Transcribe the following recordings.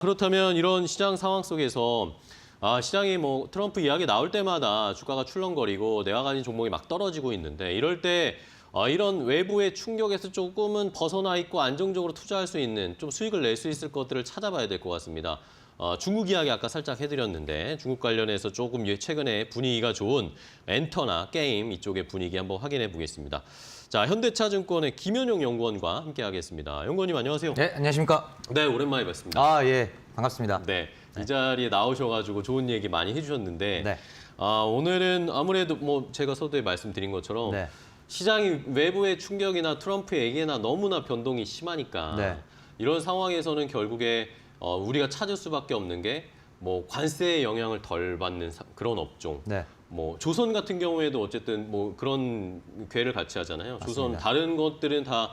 그렇다면 이런 시장 상황 속에서 시장이 뭐 트럼프 이야기 나올 때마다 주가가 출렁거리고 내가 가진 종목이 막 떨어지고 있는데 이럴 때 이런 외부의 충격에서 조금은 벗어나 있고 안정적으로 투자할 수 있는 좀 수익을 낼 수 있을 것들을 찾아봐야 될 것 같습니다. 중국 이야기 아까 살짝 해드렸는데 중국 관련해서 조금 최근에 분위기가 좋은 엔터나 게임 이쪽의 분위기 한번 확인해 보겠습니다. 자, 현대차증권의 김현용 연구원과 함께하겠습니다. 연구원님 안녕하세요. 네, 안녕하십니까? 네, 오랜만에 뵙습니다. 예, 반갑습니다. 네, 이 자리에 나오셔가지고 좋은 얘기 많이 해주셨는데 네. 오늘은 아무래도 뭐 제가 서두에 말씀드린 것처럼 네. 시장이 외부의 충격이나 트럼프의 얘기나 너무나 변동이 심하니까 네. 이런 상황에서는 결국에 우리가 찾을 수밖에 없는 게 뭐 관세의 영향을 덜 받는 그런 업종. 네. 뭐 조선 같은 경우에도 어쨌든 뭐 그런 궤를 같이 하잖아요. 조선 맞습니다. 다른 것들은 다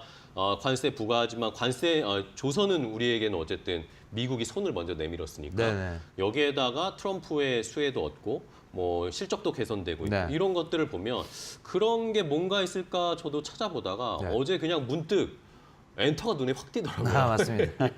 관세 부과하지만 조선은 우리에게는 어쨌든 미국이 손을 먼저 내밀었으니까 네네. 여기에다가 트럼프의 수혜도 얻고 뭐 실적도 개선되고 있고 네. 이런 것들을 보면 그런 게 뭔가 있을까 저도 찾아보다가 네. 어제 그냥 문득 엔터가 눈에 확 띄더라고요. 맞습니다.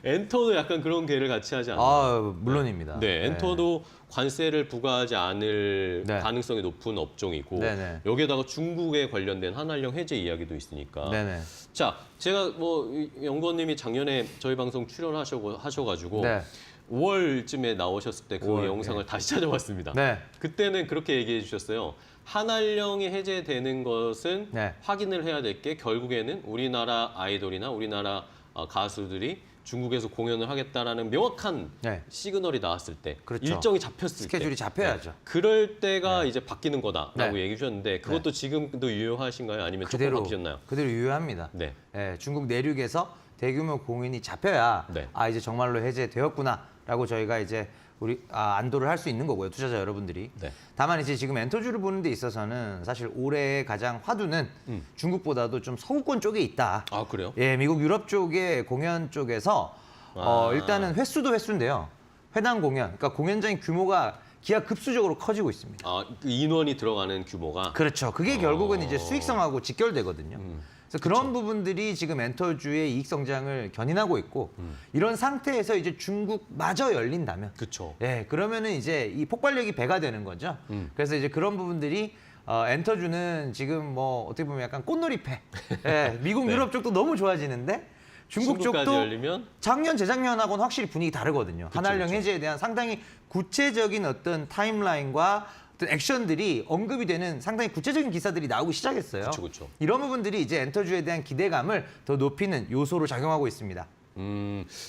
엔터도 약간 그런 궤를 같이 하지 않나요? 물론입니다. 네, 엔터도 관세를 부과하지 않을 네. 가능성이 높은 업종이고 네네. 여기에다가 중국에 관련된 한한령 해제 이야기도 있으니까. 네네. 자, 제가 뭐 연구원님이 작년에 저희 방송 출연하셔가지고 네. 5월쯤에 나오셨을 때 그 5월, 영상을 다시 찾아봤습니다. 네. 그때는 그렇게 얘기해 주셨어요. 한한령이 해제되는 것은 네. 확인을 해야 될 게 결국에는 우리나라 아이돌이나 우리나라 가수들이 중국에서 공연을 하겠다라는 명확한 네. 시그널이 나왔을 때, 그렇죠. 일정이 잡혔을 스케줄이 때, 잡혀야죠. 그럴 때가 이제 바뀌는 거다라고 네. 얘기해 주셨는데 그것도 지금도 유효하신가요? 아니면 조금 그대로 바뀌셨나요? 그대로 유효합니다. 네. 중국 내륙에서 대규모 공연이 잡혀야 네. 이제 정말로 해제되었구나라고 저희가 이제 안도를 할 수 있는 거고요, 투자자 여러분들이. 네. 다만 이제 지금 엔터주를 보는 데 있어서는 사실 올해의 가장 화두는 중국보다도 좀 서구권 쪽에 있다. 아, 그래요? 예, 미국 유럽 쪽의 공연 쪽에서 일단은 횟수도 횟수인데요. 회당 공연, 그러니까 공연장의 규모가 기하급수적으로 커지고 있습니다. 그 인원이 들어가는 규모가 그렇죠. 그게 결국은 이제 수익성하고 직결되거든요. 그래서 그런 부분들이 지금 엔터주의 이익 성장을 견인하고 있고 이런 상태에서 이제 중국마저 열린다면, 그렇죠. 예, 그러면은 이제 이 폭발력이 배가 되는 거죠. 그래서 이제 그런 부분들이 엔터주는 지금 뭐 어떻게 보면 약간 꽃놀이패. 예, 미국 네. 유럽 쪽도 너무 좋아지는데 중국 중국까지 쪽도 열리면 작년 재작년하고는 확실히 분위기 다르거든요. 한한령 그쵸. 해제에 대한 상당히 구체적인 어떤 타임라인과 어떤 액션들이 언급이 되는 상당히 구체적인 기사들이 나오기 시작했어요. 그쵸. 이런 부분들이 이제 엔터주에 대한 기대감을 더 높이는 요소로 작용하고 있습니다.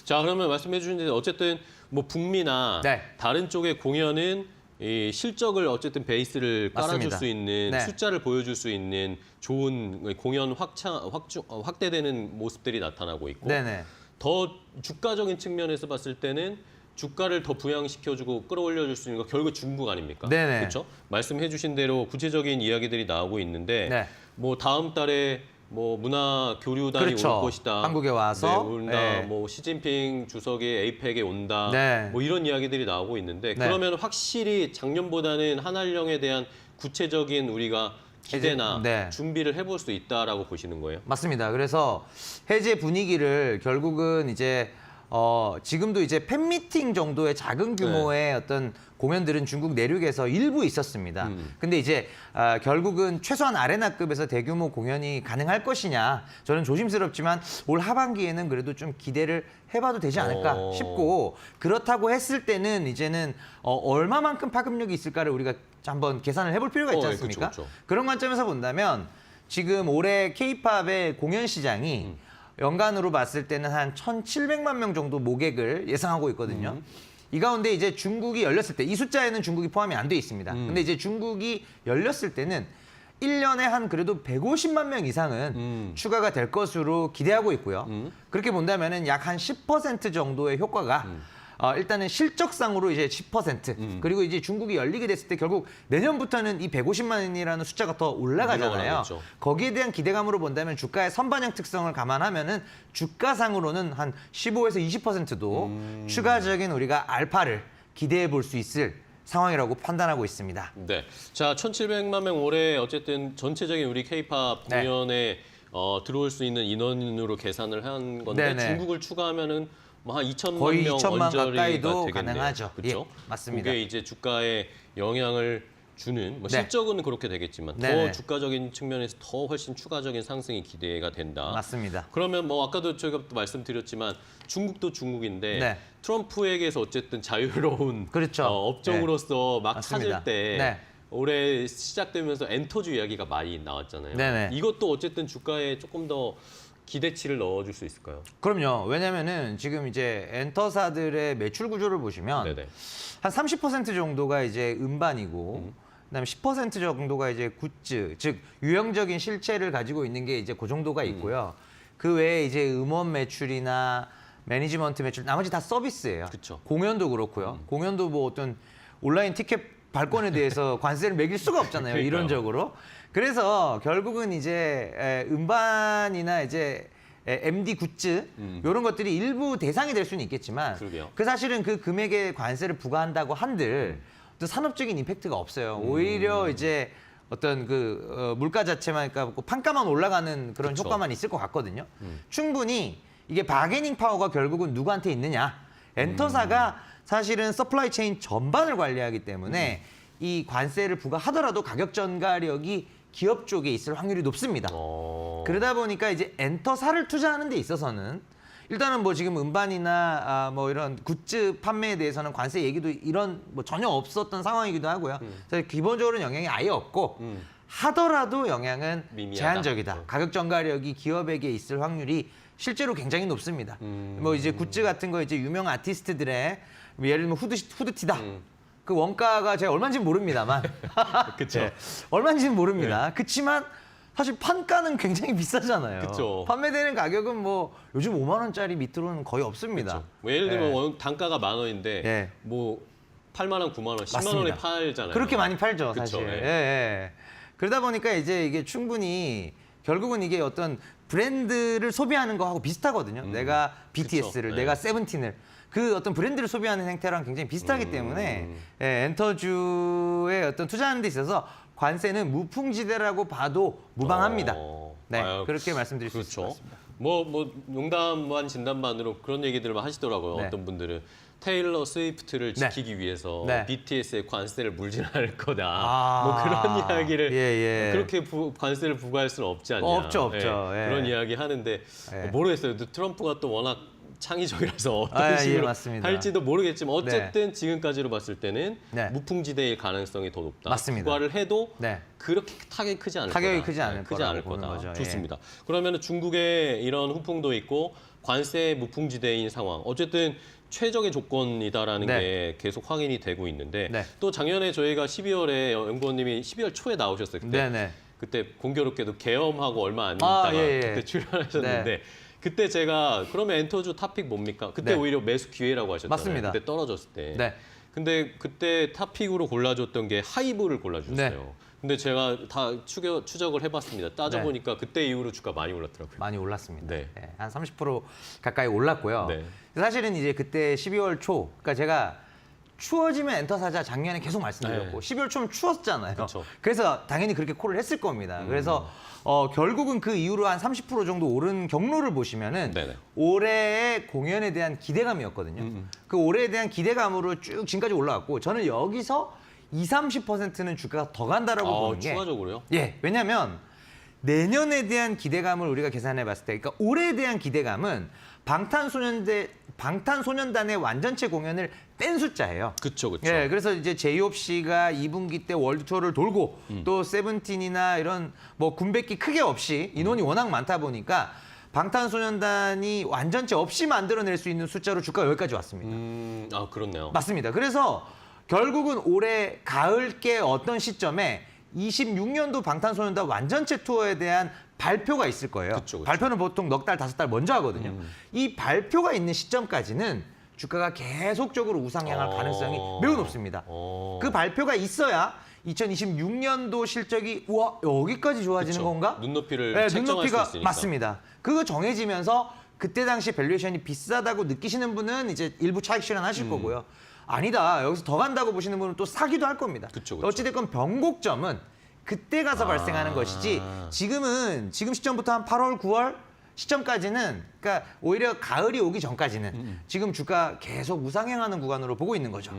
자, 그러면 말씀해 주신데 어쨌든 뭐 북미나 네. 다른 쪽의 공연은 이 실적을 어쨌든 베이스를 깔아줄 맞습니다. 수 있는 네. 숫자를 보여줄 수 있는 좋은 공연 확대되는 모습들이 나타나고 있고 네네. 더 주가적인 측면에서 봤을 때는 주가를 더 부양시켜주고 끌어올려줄 수 있는 거 결국 중국 아닙니까? 네네. 그렇죠? 말씀해 주신 대로 구체적인 이야기들이 나오고 있는데 네. 뭐 다음 달에 뭐 문화 교류단이 그렇죠. 올 것이다. 한국에 와서. 네, 온다. 네. 뭐 시진핑 주석이 에이펙에 온다. 네. 뭐 이런 이야기들이 나오고 있는데 네. 그러면 확실히 작년보다는 한한령에 대한 구체적인 우리가 기대나 네. 준비를 해볼 수 있다라고 보시는 거예요? 맞습니다. 그래서 해제 분위기를 결국은 이제 지금도 이제 팬미팅 정도의 작은 규모의 어떤 공연들은 중국 내륙에서 일부 있었습니다. 근데 이제 결국은 최소한 아레나급에서 대규모 공연이 가능할 것이냐, 저는 조심스럽지만 올 하반기에는 그래도 좀 기대를 해봐도 되지 않을까 싶고, 그렇다고 했을 때는 이제는 얼마만큼 파급력이 있을까를 우리가 한번 계산을 해볼 필요가 있지 않습니까? 그쵸. 그런 관점에서 본다면 지금 올해 K-팝의 공연 시장이 연간으로 봤을 때는 한 1,700만 명 정도 모객을 예상하고 있거든요. 이 가운데 이제 중국이 열렸을 때, 이 숫자에는 중국이 포함이 안 돼 있습니다. 근데 이제 중국이 열렸을 때는 1년에 한 그래도 150만 명 이상은 추가가 될 것으로 기대하고 있고요. 그렇게 본다면은 약 한 10% 정도의 효과가 일단은 실적상으로 이제 10%, 그리고 이제 중국이 열리게 됐을 때 결국 내년부터는 이 150만이라는 숫자가 더 올라가잖아요. 올라가겠죠. 거기에 대한 기대감으로 본다면 주가의 선반영 특성을 감안하면은 주가상으로는 한 15에서 20%도 추가적인 우리가 알파를 기대해 볼 수 있을 상황이라고 판단하고 있습니다. 네. 자, 1,700만 명 올해 어쨌든 전체적인 우리 K-팝 네. 공연에 들어올 수 있는 인원으로 계산을 한 건데 네네. 중국을 추가하면은 뭐 한 2천만 거의 명 2천만 언저리가 가까이도 되겠네요. 가능하죠. 그렇죠? 예, 맞습니다. 그게 이제 주가에 영향을 주는 뭐 네. 실적은 그렇게 되겠지만 네네. 더 주가적인 측면에서 더 훨씬 추가적인 상승이 기대가 된다. 맞습니다. 그러면 뭐 아까도 저희가 또 말씀드렸지만 중국도 중국인데 네. 트럼프에게서 어쨌든 자유로운 그렇죠. 업종으로서 막 맞습니다. 찾을 때 네. 올해 시작되면서 엔터주 이야기가 많이 나왔잖아요. 네네. 이것도 어쨌든 주가에 조금 더 기대치를 넣어줄 수 있을까요? 그럼요. 왜냐면은 지금 이제 엔터사들의 매출 구조를 보시면 네네. 한 30% 정도가 이제 음반이고 그다음에 10% 정도가 이제 굿즈, 즉 유형적인 실체를 가지고 있는 게 이제 그 정도가 있고요. 그 외에 이제 음원 매출이나 매니지먼트 매출 나머지 다 서비스예요. 그쵸. 공연도 그렇고요. 공연도 뭐 어떤 온라인 티켓 발권에 대해서 관세를 매길 수가 없잖아요. 그러니까요. 이론적으로. 그래서 결국은 이제 음반이나 이제 MD 굿즈 이런 것들이 일부 대상이 될 수는 있겠지만 그러게요. 그 사실은 그 금액에 관세를 부과한다고 한들 또 산업적인 임팩트가 없어요. 오히려 이제 어떤 그 물가 자체만 그러니까 판가만 올라가는 그런 그쵸. 효과만 있을 것 같거든요. 충분히 이게 바게닝 파워가 결국은 누구한테 있느냐? 엔터사가 사실은 서플라이 체인 전반을 관리하기 때문에 이 관세를 부과하더라도 가격 전가력이 기업 쪽에 있을 확률이 높습니다. 그러다 보니까 이제 엔터사를 투자하는 데 있어서는 일단은 뭐 지금 음반이나 뭐 이런 굿즈 판매에 대해서는 관세 얘기도 이런 뭐 전혀 없었던 상황이기도 하고요. 그래서 기본적으로는 영향이 아예 없고 하더라도 영향은 미미하다. 제한적이다. 가격 전가력이 기업에게 있을 확률이 실제로 굉장히 높습니다. 뭐 이제 굿즈 같은 거 이제 유명 아티스트들의 뭐 예를 들면 후드티다. 그 원가가 제가 얼마인지는 모릅니다만 그쵸. 네, 얼마인지는 모릅니다. 그렇지만 사실 판가는 굉장히 비싸잖아요. 그쵸. 판매되는 가격은 뭐 요즘 5만 원짜리 밑으로는 거의 없습니다. 뭐 예를 들면 네. 단가가 10,000원인데 예. 뭐 8만 원, 9만 원, 10만 맞습니다. 원에 팔잖아요. 그렇게 많이 팔죠, 그쵸, 사실. 예. 예, 예. 그러다 보니까 이제 이게 충분히 결국은 이게 어떤 브랜드를 소비하는 거하고 비슷하거든요. 내가 BTS를, 그쵸, 내가 네. 세븐틴을 그 어떤 브랜드를 소비하는 행태랑 굉장히 비슷하기 때문에 예, 엔터주의 어떤 투자하는 데 있어서 관세는 무풍지대라고 봐도 무방합니다. 네, 아유, 그렇게 말씀드릴 수 있을 것 그렇죠. 같습니다. 뭐 농담반 진담반으로 그런 얘기들을 하시더라고요. 네. 어떤 분들은 테일러 스위프트를 네. 지키기 위해서 네. BTS의 관세를 물진 않을 거다. 아. 뭐 그런 이야기를 예, 예. 그렇게 관세를 부과할 수는 없지 않냐. 없죠. 예, 예. 그런 이야기 하는데 예. 모르겠어요. 트럼프가 또 워낙 창의적이라서 어떤 아, 예, 식으로 맞습니다. 할지도 모르겠지만 어쨌든 지금까지로 봤을 때는 네. 무풍지대일 가능성이 더 높다. 맞습니다. 부과를 해도 네. 그렇게 타격이 크지 않을 타격이 거다. 크지 않을 크지 거라고 않을 보는 거다. 거죠. 예. 좋습니다. 그러면 중국의 이런 후풍도 있고 관세 무풍지대인 상황. 어쨌든 최적의 조건이다라는 네. 게 계속 확인이 되고 있는데 네. 또 작년에 저희가 12월에 연구원님이 12월 초에 나오셨어요. 그때 네네. 그때 공교롭게도 계엄하고 얼마 안 있다가 예, 예. 그때 출연하셨는데 네. 그때 제가 그러면 엔터주 탑픽 뭡니까? 그때 네. 오히려 매수 기회라고 하셨잖아요. 맞습니다. 그때 떨어졌을 때. 네. 근데 그때 탑픽으로 골라줬던 게 하이브를 골라주셨어요. 네. 근데 제가 다 추적을 해봤습니다. 따져보니까 그때 이후로 주가 많이 올랐더라고요. 많이 올랐습니다. 네. 예, 한 30% 가까이 올랐고요. 네. 사실은 이제 그때 12월 초, 그러니까 제가 추워지면 엔터 사자 작년에 계속 말씀드렸고 네. 12월 초면 추웠잖아요. 그쵸. 그래서 당연히 그렇게 콜을 했을 겁니다. 그래서 결국은 그 이후로 한 30% 정도 오른 경로를 보시면은 네네. 올해의 공연에 대한 기대감이었거든요. 그 올해에 대한 기대감으로 쭉 지금까지 올라왔고 저는 여기서 20-30%는 주가가 더 간다라고 보는 게 추가적으로요? 예, 왜냐하면 내년에 대한 기대감을 우리가 계산해 봤을 때, 그러니까 올해에 대한 기대감은 방탄소년단의 완전체 공연을 뺀 숫자예요. 그쵸, 그쵸. 예, 그래서 이제 제이홉 씨가 2분기 때 월드 투어를 돌고 또 세븐틴이나 이런 뭐 군백기 크게 없이 인원이 워낙 많다 보니까 방탄소년단이 완전체 없이 만들어낼 수 있는 숫자로 주가가 여기까지 왔습니다. 아, 그렇네요. 맞습니다. 그래서 결국은 올해 가을께 어떤 시점에 26년도 방탄소년단 완전체 투어에 대한 발표가 있을 거예요. 그쵸. 발표는 보통 넉 달, 5달 먼저 하거든요. 이 발표가 있는 시점까지는 주가가 계속적으로 우상향할 가능성이 매우 높습니다. 그 발표가 있어야 2026년도 실적이 우와 여기까지 좋아지는 그쵸. 건가? 눈높이를 네, 책정할 눈높이가 수 있으니까. 맞습니다. 그거 정해지면서 그때 당시 밸류에이션이 비싸다고 느끼시는 분은 이제 일부 차익 실현하실 거고요. 아니다. 여기서 더 간다고 보시는 분은 또 사기도 할 겁니다. 그쵸. 어찌됐건 변곡점은 그때 가서 발생하는 것이지 지금 시점부터 한 8월, 9월 시점까지는 그러니까 오히려 가을이 오기 전까지는 지금 주가 계속 우상향하는 구간으로 보고 있는 거죠.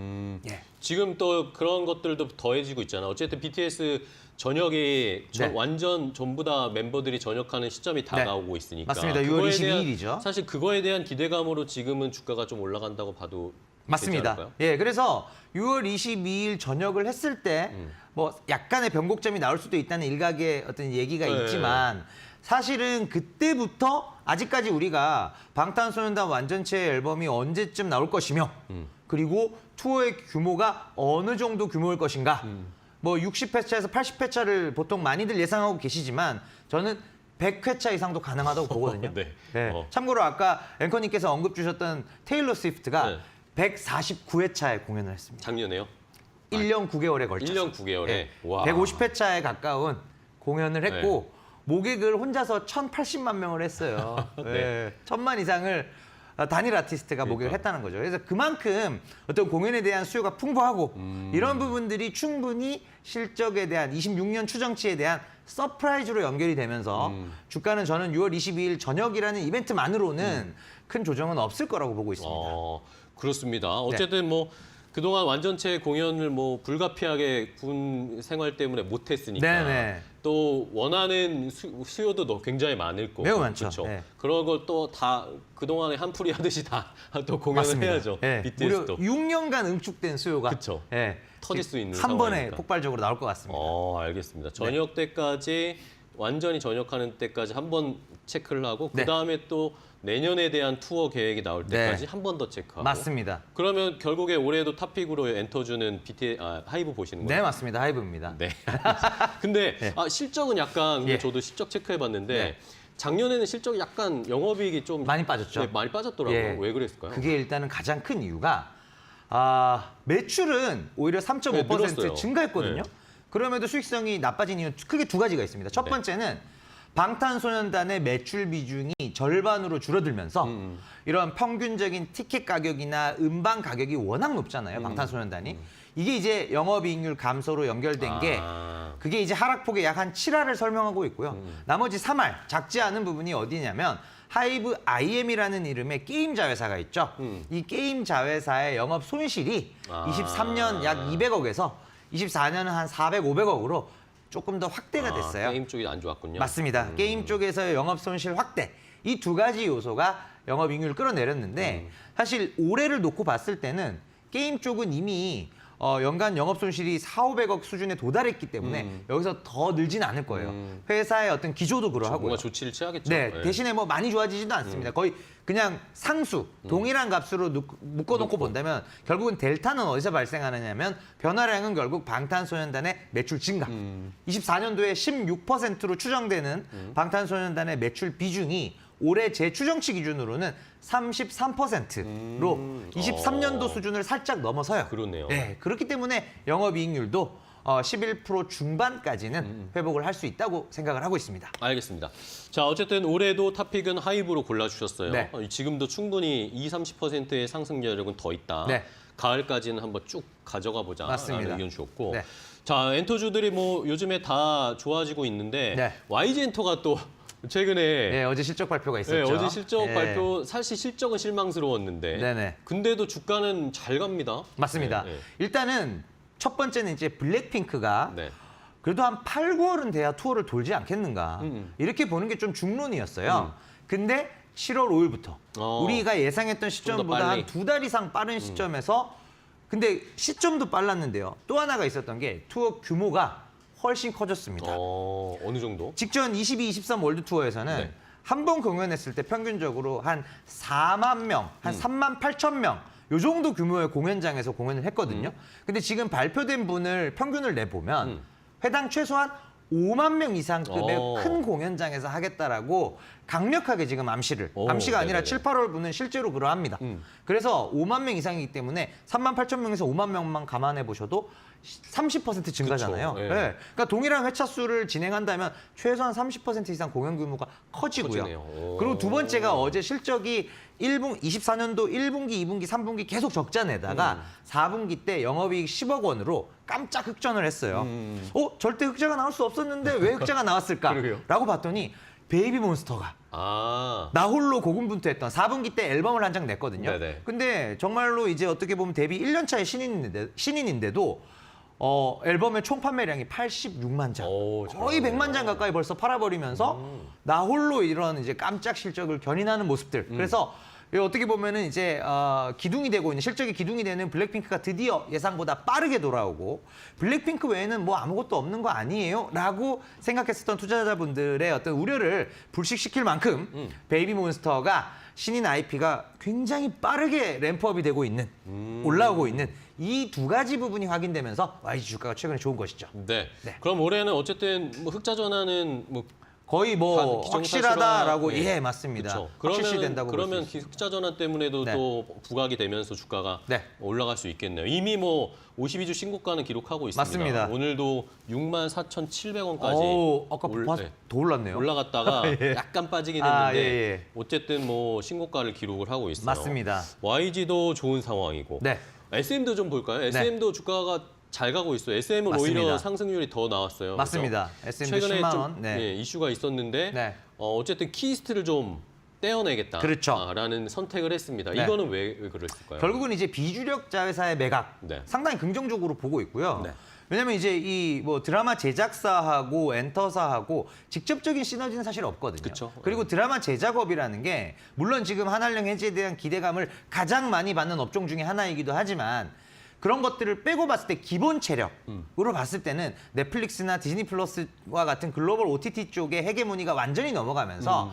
예. 지금 또 그런 것들도 더해지고 있잖아. 어쨌든 BTS 전역이 네. 완전 전부 다 멤버들이 전역하는 시점이 다가오고 있으니까. 맞습니다. 6월 그거에 대한 22일이죠. 사실 그거에 대한 기대감으로 지금은 주가가 좀 올라간다고 봐도 맞습니다. 되지 않을까요? 예, 그래서 6월 22일 전역을 했을 때 뭐 약간의 변곡점이 나올 수도 있다는 일각의 어떤 얘기가 네. 있지만 사실은 그때부터 아직까지 우리가 방탄소년단 완전체 앨범이 언제쯤 나올 것이며 그리고 투어의 규모가 어느 정도 규모일 것인가 뭐 60회차에서 80회차를 보통 많이들 예상하고 계시지만 저는 100회차 이상도 가능하다고 보거든요. 네. 네. 참고로 아까 앵커님께서 언급 주셨던 테일러 스위프트가 네. 149회차에 공연을 했습니다. 작년에요? 1년 9개월에 걸쳐서. 1년 9개월에. 와. 150회차에 가까운 공연을 했고 모객을 혼자서 1,080만 명을 했어요. 네. 1,000만 이상을 단일 아티스트가 모객을 했다는 거죠. 그래서 그만큼 어떤 공연에 대한 수요가 풍부하고 이런 부분들이 충분히 실적에 대한 26년 추정치에 대한 서프라이즈로 연결이 되면서 주가는 저는 6월 22일 저녁이라는 이벤트만으로는 큰 조정은 없을 거라고 보고 있습니다. 그렇습니다. 어쨌든 뭐 그동안 완전체 공연을 뭐 불가피하게 군 생활 때문에 못했으니까 네네. 또 원하는 수요도 굉장히 많을 거고 매우 많죠. 그렇죠? 네. 그런 걸 또 다 그동안에 한풀이 하듯이 다 또 공연을 맞습니다. 해야죠. 예, BTS도. 무려 6년간 응축된 수요가 그쵸. 예, 터질 수 있는 한 번에 상황이니까. 폭발적으로 나올 것 같습니다. 알겠습니다. 저녁 때까지 완전히 전역하는 때까지 한 번 체크를 하고 네. 그다음에 또 내년에 대한 투어 계획이 나올 때까지 한 번 더 체크하고. 맞습니다. 그러면 결국에 올해도 탑픽으로 엔터주는 하이브 보시는 거예요? 네, 맞습니다. 하이브입니다. 네. 근데 네. 실적은 약간 근데 예. 저도 실적 체크해봤는데 네. 작년에는 실적이 약간 영업이익이 좀 많이 빠졌죠. 네, 많이 빠졌더라고요. 예. 왜 그랬을까요? 그게 일단은 가장 큰 이유가 매출은 오히려 3.5% 네, 늘었어요. 증가했거든요. 네. 그럼에도 수익성이 나빠진 이유는 크게 두 가지가 있습니다. 첫 네. 번째는 방탄소년단의 매출 비중이 절반으로 줄어들면서 이런 평균적인 티켓 가격이나 음반 가격이 워낙 높잖아요. 방탄소년단이. 이게 이제 영업이익률 감소로 연결된 게 그게 이제 하락폭의 약 한 7할을 설명하고 있고요. 나머지 3할, 작지 않은 부분이 어디냐면 하이브 IM이라는 이름의 게임 자회사가 있죠. 이 게임 자회사의 영업 손실이 23년 약 200억에서 24년은 한 400, 500억으로 조금 더 확대가 됐어요. 게임 쪽이 안 좋았군요. 맞습니다. 게임 쪽에서의 영업 손실 확대. 이 두 가지 요소가 영업이익률을 끌어내렸는데 사실 올해를 놓고 봤을 때는 게임 쪽은 이미 연간 영업 손실이 4, 500억 수준에 도달했기 때문에 여기서 더 늘지는 않을 거예요. 회사의 어떤 기조도 그러하고요. 뭔가 조치를 취하겠죠. 네, 네. 대신에 뭐 많이 좋아지지도 않습니다. 거의 그냥 상수, 동일한 값으로 묶어놓고 본다면 결국은 델타는 어디서 발생하느냐면 변화량은 결국 방탄소년단의 매출 증가. 24년도에 16%로 추정되는 방탄소년단의 매출 비중이 올해 제 추정치 기준으로는 33%로 23년도 수준을 살짝 넘어서요. 그러네요. 네, 그렇기 때문에 영업이익률도 11% 중반까지는 회복을 할 수 있다고 생각을 하고 있습니다. 알겠습니다. 자, 어쨌든 올해도 탑픽은 하이브로 골라주셨어요. 네. 지금도 충분히 20-30%의 상승 여력은 더 있다. 네. 가을까지는 한번 쭉 가져가 보자라는 맞습니다. 의견 주었고. 네. 자, 엔터주들이 뭐 요즘에 다 좋아지고 있는데 네. YG 엔터가 또 최근에 네, 어제 실적 발표가 네, 있었죠. 어제 실적 네. 발표 사실 실적은 실망스러웠는데 네네. 근데도 주가는 잘 갑니다. 맞습니다. 네, 네. 일단은 첫 번째는 이제 블랙핑크가 네. 그래도 한 8, 9월은 돼야 투어를 돌지 않겠는가. 이렇게 보는 게 좀 중론이었어요. 근데 7월 5일부터 우리가 예상했던 시점보다 빨리. 한 2달 이상 빠른 시점에서 근데 시점도 빨랐는데요. 또 하나가 있었던 게 투어 규모가 훨씬 커졌습니다. 어느 정도? 직전 22, 23 월드 투어에서는 네. 한 번 공연했을 때 평균적으로 한 4만 명, 한 3만 8천 명, 요 정도 규모의 공연장에서 공연을 했거든요. 근데 지금 발표된 분을 평균을 내보면 회당 최소한 5만 명 이상급의 큰 공연장에서 하겠다라고 강력하게 지금 암시가 아니라 네네네. 7, 8월 분은 실제로 그러합니다. 그래서 5만 명 이상이기 때문에 3만 8천 명에서 5만 명만 감안해 보셔도 30% 증가잖아요. 그쵸, 예. 네. 그러니까 동일한 회차 수를 진행한다면 최소한 30% 이상 공연 규모가 커지고요. 커지네요. 그리고 두 번째가 어제 실적이 24년도 1분기, 2분기, 3분기 계속 적자 내다가 4분기 때 영업이익 10억 원으로 깜짝 흑전을 했어요. 절대 흑자가 나올 수 없었는데 왜 흑자가 나왔을까? 그러게요. 라고 봤더니 베이비몬스터가 아, 나 홀로 고군분투했던 4분기 때 앨범을 한 장 냈거든요. 네네. 근데 정말로 이제 어떻게 보면 데뷔 1년 차의 신인인데도 앨범의 총 판매량이 86만 장. 오, 거의 잘하네요. 100만 장 가까이 벌써 팔아버리면서 나 홀로 이런 이제 깜짝 실적을 견인하는 모습들. 그래서 어떻게 보면은 이제 기둥이 되고 있는 실적이 기둥이 되는 블랙핑크가 드디어 예상보다 빠르게 돌아오고 블랙핑크 외에는 뭐 아무것도 없는 거 아니에요?라고 생각했었던 투자자분들의 어떤 우려를 불식시킬 만큼 베이비몬스터가 신인 IP가 굉장히 빠르게 램프업이 되고 있는 올라오고 있는 이 두 가지 부분이 확인되면서 YG 주가가 최근에 좋은 것이죠. 네. 네. 그럼 올해는 어쨌든 뭐 흑자 전환은 뭐 거의 뭐 기정사실화, 확실하다라고 네. 예 맞습니다. 그렇죠. 확실시된다고 그러면 볼 수 있습니다. 흑자 전환 때문에도 네. 또 부각이 되면서 주가가 네. 올라갈 수 있겠네요. 이미 뭐 52주 신고가는 기록하고 있습니다. 맞습니다. 오늘도 64,700원까지 오, 아까 더 올랐네요. 올라갔다가 예. 약간 빠지긴 아, 했는데 예, 예. 어쨌든 뭐 신고가를 기록을 하고 있어요. 맞습니다. YG도 좋은 상황이고 네. SM도 좀 볼까요? SM도 주가가 잘 가고 있어요. SM은 맞습니다. 오히려 상승률이 더 나왔어요. 맞습니다. 그래서 SM도 최근에 10만 좀 원. 네. 예, 이슈가 있었는데 네. 어쨌든 키스트를 좀 떼어내겠다. 그렇죠. 라는 선택을 했습니다. 네. 이거는 왜 그랬을까요? 결국은 이제 비주력 자회사의 매각 네. 상당히 긍정적으로 보고 있고요. 네. 왜냐면 이제 이 뭐 드라마 제작사하고 엔터사하고 직접적인 시너지는 사실 없거든요. 그쵸. 그리고 드라마 제작업이라는 게 물론 지금 한한령 해지에 대한 기대감을 가장 많이 받는 업종 중에 하나이기도 하지만 그런 것들을 빼고 봤을 때 기본 체력으로 봤을 때는 넷플릭스나 디즈니 플러스와 같은 글로벌 OTT 쪽의 헤게모니가 완전히 넘어가면서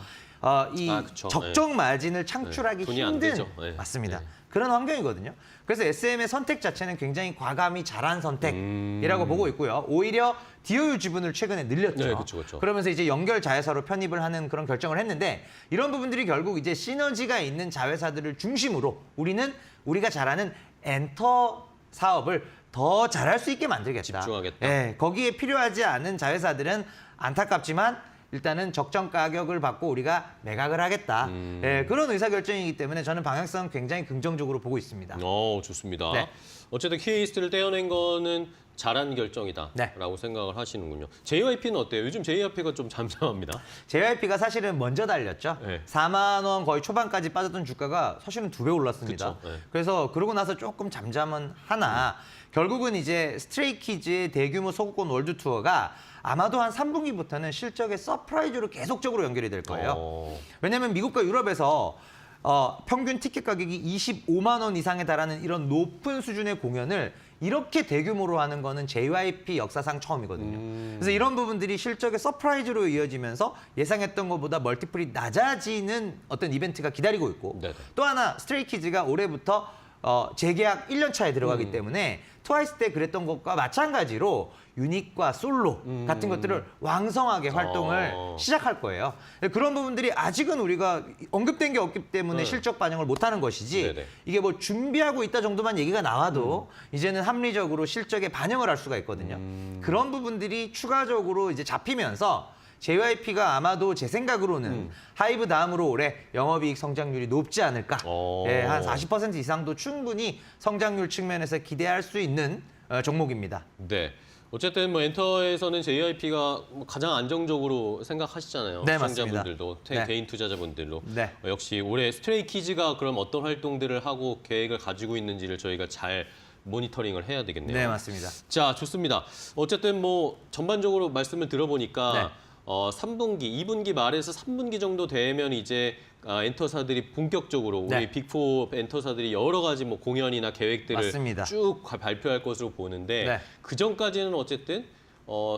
이 그쵸. 적정 마진을 창출하기 네. 돈이 안 힘든 되죠. 네. 맞습니다. 네. 그런 환경이거든요. 그래서 SM의 선택 자체는 굉장히 과감히 잘한 선택이라고 보고 있고요. 오히려 DOU 지분을 최근에 늘렸죠. 네, 그쵸. 그러면서 이제 연결 자회사로 편입을 하는 그런 결정을 했는데 이런 부분들이 결국 이제 시너지가 있는 자회사들을 중심으로 우리가 잘하는 엔터 사업을 더 잘할 수 있게 만들겠다. 집중하겠다. 예, 거기에 필요하지 않은 자회사들은 안타깝지만 일단은 적정 가격을 받고 우리가 매각을 하겠다. 예, 그런 의사결정이기 때문에 저는 방향성 굉장히 긍정적으로 보고 있습니다. 좋습니다. 네. 어쨌든 키스트를 떼어낸 거는 잘한 결정이다라고 네. 생각을 하시는군요. JYP는 어때요? 요즘 JYP가 좀 잠잠합니다. JYP가 사실은 먼저 달렸죠. 네. 4만 원 거의 초반까지 빠졌던 주가가 사실은 2배 올랐습니다. 그쵸, 네. 그래서 그러고 나서 조금 잠잠은 하나 결국은 이제 스트레이키즈의 대규모 소국권 월드 투어가 아마도 한 3분기부터는 실적의 서프라이즈로 계속적으로 연결이 될 거예요. 왜냐하면 미국과 유럽에서 평균 티켓 가격이 25만 원 이상에 달하는 이런 높은 수준의 공연을 이렇게 대규모로 하는 거는 JYP 역사상 처음이거든요. 그래서 이런 부분들이 실적의 서프라이즈로 이어지면서 예상했던 것보다 멀티플이 낮아지는 어떤 이벤트가 기다리고 있고 네네. 또 하나 스트레이키즈가 올해부터 재계약 1년 차에 들어가기 때문에 트와이스 때 그랬던 것과 마찬가지로 유닛과 솔로 같은 것들을 왕성하게 활동을 시작할 거예요. 그런 부분들이 아직은 우리가 언급된 게 없기 때문에 실적 반영을 못하는 것이지 네네. 이게 뭐 준비하고 있다 정도만 얘기가 나와도 이제는 합리적으로 실적에 반영을 할 수가 있거든요. 그런 부분들이 추가적으로 이제 잡히면서 JYP가 아마도 제 생각으로는 하이브 다음으로 올해 영업이익 성장률이 높지 않을까. 예, 한 40% 이상도 충분히 성장률 측면에서 기대할 수 있는 종목입니다. 네. 어쨌든 뭐 엔터에서는 JYP가 가장 안정적으로 생각하시잖아요. 네, 시청자분들도 맞습니다. 네. 개인 투자자분들도 네. 역시 올해 스트레이키즈가 그럼 어떤 활동들을 하고 계획을 가지고 있는지를 저희가 잘 모니터링을 해야 되겠네요. 네, 맞습니다. 자, 좋습니다. 어쨌든 뭐 전반적으로 말씀을 들어보니까 네. 3분기, 2분기 말에서 3분기 정도 되면 이제 엔터사들이 본격적으로 우리 네. 빅4 엔터사들이 여러 가지 뭐 공연이나 계획들을 맞습니다. 쭉 발표할 것으로 보는데 네. 그 전까지는 어쨌든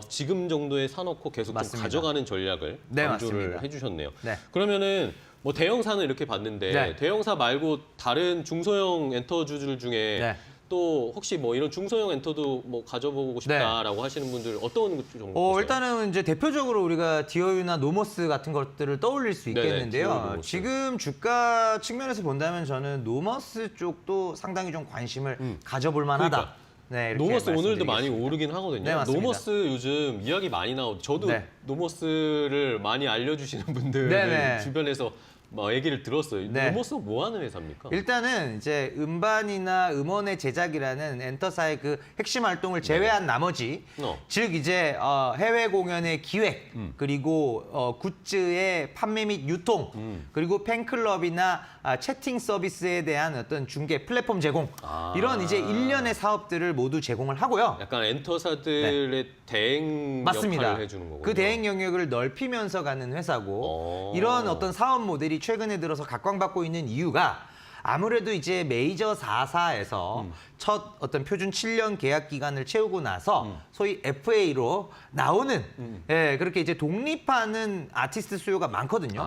지금 정도에 사놓고 계속 좀 맞습니다. 가져가는 전략을 네, 강조를 맞습니다. 해주셨네요. 네. 그러면은 뭐 대형사는 이렇게 봤는데 네. 대형사 말고 다른 중소형 엔터주들 중에 네. 또 혹시 뭐 이런 중소형 엔터도 뭐 가져보고 싶다라고 하시는 분들 어떤 정도 보세요? 일단은 이제 대표적으로 우리가 디어유나 노모스 같은 것들을 떠올릴 수 네네, 있겠는데요. 디어유, 노모스. 지금 주가 측면에서 본다면 저는 노모스 쪽도 상당히 좀 관심을 가져볼 만하다. 그러니까. 네, 이렇게 노머스 오늘도 많이 말씀드리겠습니다. 오르긴 하거든요. 네, 맞습니다. 노머스 요즘 이야기 많이 나오고 저도 네. 노머스를 많이 알려주시는 분들 네네. 주변에서 뭐 얘기를 들었어요. 네. 노모스가 뭐 하는 회사입니까? 일단은 이제 음반이나 음원의 제작이라는 엔터사의 그 핵심 활동을 제외한 나머지 즉 이제 해외 공연의 기획 그리고 굿즈의 판매 및 유통 그리고 팬클럽이나 채팅 서비스에 대한 어떤 중개 플랫폼 제공 이런 이제 일련의 사업들을 모두 제공을 하고요. 약간 엔터사들의 대행 맞습니다. 역할을 해주는 거군요. 그 대행 영역을 넓히면서 가는 회사고 이런 어떤 사업 모델이 최근에 들어서 각광받고 있는 이유가 아무래도 이제 메이저 4사에서 첫 어떤 표준 7년 계약 기간을 채우고 나서 소위 FA로 나오는 예, 그렇게 이제 독립하는 아티스트 수요가 많거든요.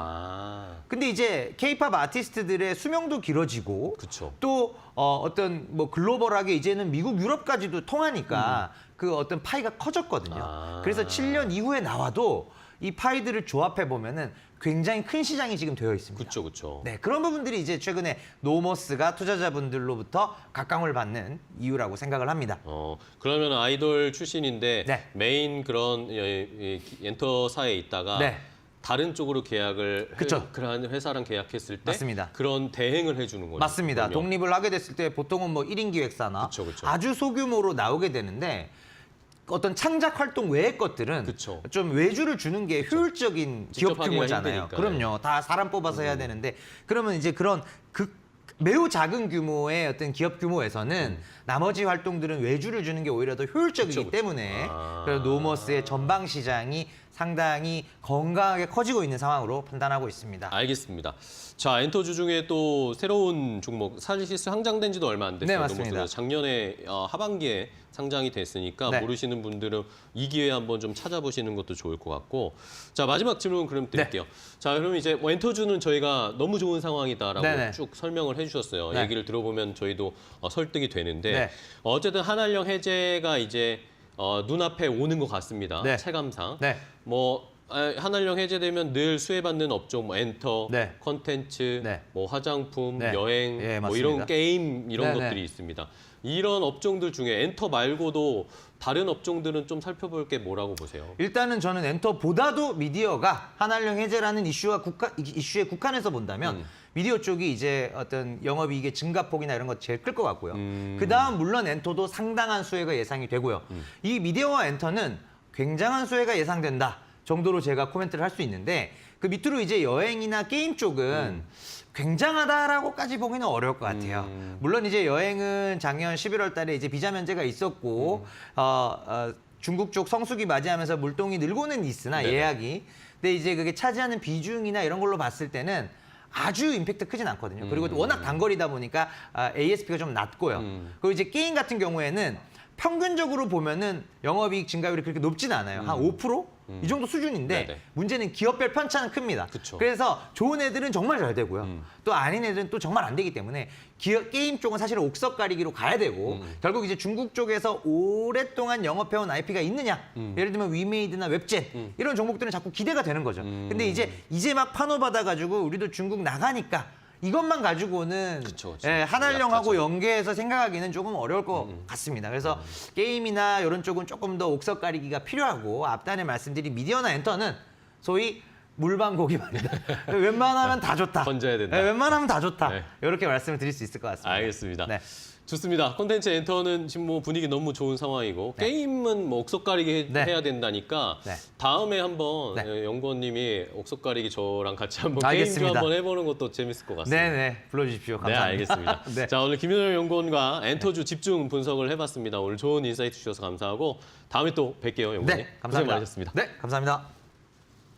근데 이제 K-팝 아티스트들의 수명도 길어지고 그쵸. 또 어떤 뭐 글로벌하게 이제는 미국, 유럽까지도 통하니까 그 어떤 파이가 커졌거든요. 그래서 7년 이후에 나와도 이 파이들을 조합해 보면은 굉장히 큰 시장이 지금 되어 있습니다. 그렇죠, 그렇죠. 네, 그런 부분들이 이제 최근에 노모스가 투자자분들로부터 각광을 받는 이유라고 생각을 합니다. 그러면 아이돌 출신인데 네. 메인 그런 엔터사에 있다가 네. 다른 쪽으로 계약을 그쵸. 그런 회사랑 계약했을 때 맞습니다. 그런 대행을 해주는 거죠. 맞습니다. 그럼요. 독립을 하게 됐을 때 보통은 뭐 1인 기획사나 그쵸, 그쵸. 아주 소규모로 나오게 되는데 어떤 창작 활동 외의 것들은 그쵸. 좀 외주를 주는 게 효율적인 직접 기업 하기가 규모잖아요. 힘드니까. 그럼요. 다 사람 뽑아서 해야 되는데 그러면 이제 그런 매우 작은 규모의 어떤 기업 규모에서는 나머지 활동들은 외주를 주는 게 오히려 더 효율적이기 그쵸, 그쵸. 때문에 그래서 노머스의 전방 시장이 상당히 건강하게 커지고 있는 상황으로 판단하고 있습니다. 알겠습니다. 자, 엔터주 중에 또 새로운 종목 사실 상장된 지도 얼마 안 됐어요. 네, 맞습니다. 노모스가 작년에 하반기에 상장이 됐으니까 네. 모르시는 분들은 이 기회에 한번 좀 찾아보시는 것도 좋을 것 같고. 자, 마지막 질문 그럼 드릴게요. 자, 그럼 이제 뭐 엔터주는 저희가 너무 좋은 상황이다라고 네네. 쭉 설명을 해주셨어요. 네. 얘기를 들어보면 저희도 설득이 되는데 네. 어쨌든 한알령 해제가 이제 눈앞에 오는 것 같습니다. 네. 체감상. 네. 뭐 한알령 해제되면 늘 수혜받는 업종, 뭐 엔터, 네. 컨텐츠, 네. 뭐 화장품, 네. 여행, 예, 뭐 맞습니다. 이런 게임 이런 네, 네. 것들이 있습니다. 이런 업종들 중에 엔터 말고도 다른 업종들은 좀 살펴볼 게 뭐라고 보세요? 일단은 저는 엔터보다도 미디어가 한알령 해제라는 이슈에 국한해서 본다면 미디어 쪽이 이제 어떤 영업이익의 증가폭이나 이런 것 제일 클 것 같고요. 그다음 물론 엔터도 상당한 수혜가 예상이 되고요. 이 미디어와 엔터는 굉장한 수혜가 예상된다 정도로 제가 코멘트를 할 수 있는데 그 밑으로 이제 여행이나 게임 쪽은 굉장하다라고까지 보기는 어려울 것 같아요. 물론 이제 여행은 작년 11월 달에 이제 비자 면제가 있었고 중국 쪽 성수기 맞이하면서 물동이 늘고는 있으나 네네. 예약이 근데 이제 그게 차지하는 비중이나 이런 걸로 봤을 때는 아주 임팩트 크진 않거든요. 그리고 또 워낙 단거리다 보니까 ASP가 좀 낮고요. 그리고 이제 게임 같은 경우에는 평균적으로 보면은 영업이익 증가율이 그렇게 높진 않아요. 한 5%? 이 정도 수준인데 네네. 문제는 기업별 편차는 큽니다. 그쵸. 그래서 좋은 애들은 정말 잘 되고요. 또 아닌 애들은 또 정말 안 되기 때문에 게임 쪽은 사실 옥석 가리기로 가야 되고 결국 이제 중국 쪽에서 오랫동안 영업해온 IP가 있느냐. 예를 들면 위메이드나 웹젠 이런 종목들은 자꾸 기대가 되는 거죠. 근데 이제 막 판호 받아가지고 우리도 중국 나가니까 이것만 가지고는 그쵸, 그쵸. 예, 한알령하고 약하죠. 연계해서 생각하기는 조금 어려울 것 같습니다. 그래서 게임이나 이런 쪽은 조금 더 옥석 가리기가 필요하고 앞단에 말씀드린 미디어나 엔터는 소위 물방고기 말이다. 웬만하면 다 좋다. 건져야 된다. 네, 웬만하면 다 좋다. 네. 이렇게 말씀을 드릴 수 있을 것 같습니다. 알겠습니다. 네. 좋습니다. 콘텐츠 엔터는 지금 뭐 분위기 너무 좋은 상황이고 게임은 뭐 옥석가리기 네. 해야 된다니까 네. 다음에 한번 네. 연구원님이 옥석가리기 저랑 같이 한번 알겠습니다. 게임도 한번 해보는 것도 재밌을 것 같습니다. 네네 불러주십시오. 네, 감사합니다. 알겠습니다. 네. 자, 오늘 김윤호 연구원과 엔터주 집중 분석을 해봤습니다. 오늘 좋은 인사이트 주셔서 감사하고 다음에 또 뵐게요, 연구원님. 네, 감사합니다. 고생 많으셨습니다. 네, 감사합니다.